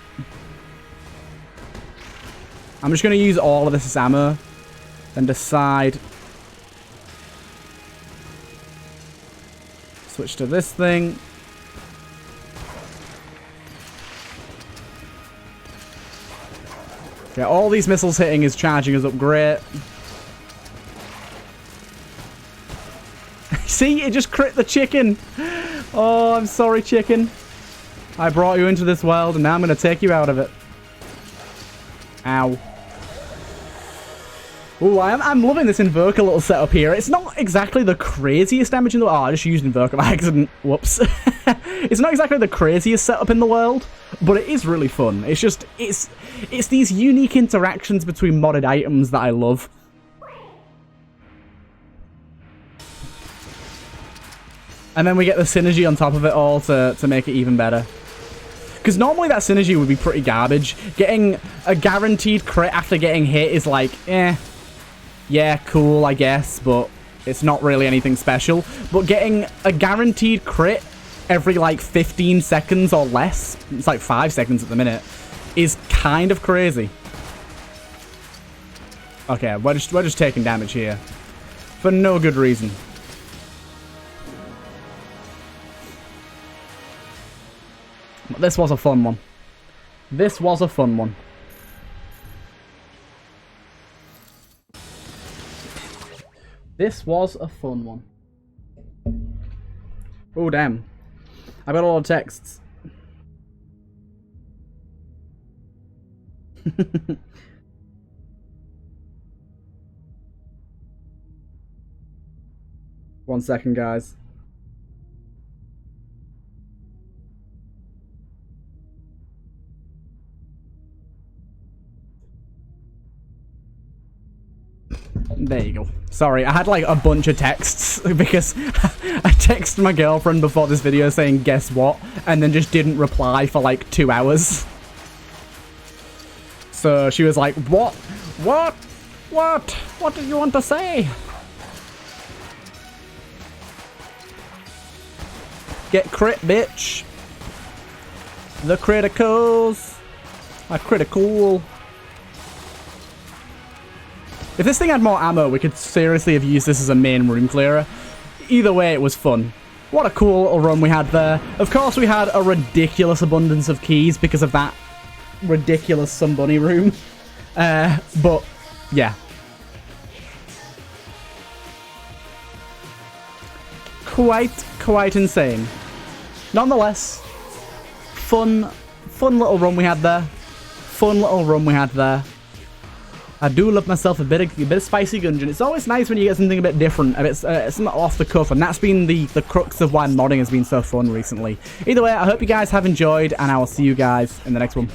I'm just going to use all of this as ammo, then decide. Switch to this thing. Yeah, all these missiles hitting is charging us up great. See, it just crit the chicken. Oh, I'm sorry, chicken. I brought you into this world, and now I'm going to take you out of it. Ow. Ooh, I'm loving this Invoker little setup here. It's not exactly the craziest damage in the world. Oh, I just used Invoker by accident. Whoops. It's not exactly the craziest setup in the world, but it is really fun. It's just, it's these unique interactions between modded items that I love. And then we get the synergy on top of it all to make it even better. Because normally that synergy would be pretty garbage. Getting a guaranteed crit after getting hit is like, eh. Yeah, cool, I guess, but it's not really anything special. But getting a guaranteed crit every, like, 15 seconds or less, it's like 5 seconds at the minute, is kind of crazy. Okay, we're just taking damage here. For no good reason. But this was a fun one. This was a fun one. This was a fun one. Oh, damn. I got a lot of texts. One second, guys. There you go. Sorry, I had like a bunch of texts because I texted my girlfriend before this video saying guess what, and then just didn't reply for like 2 hours. So she was like, what did you want to say? Get crit, bitch. The criticals are critical. If this thing had more ammo, we could seriously have used this as a main room clearer. Either way, it was fun. What a cool little run we had there. Of course, we had a ridiculous abundance of keys because of that ridiculous Sunbunny room. But, yeah. Quite insane. Nonetheless, fun little run we had there. Fun little run we had there. I do love myself a bit of spicy Gungeon. It's always nice when you get something a bit different, a bit something off the cuff, and that's been the crux of why modding has been so fun recently. Either way, I hope you guys have enjoyed, and I will see you guys in the next one.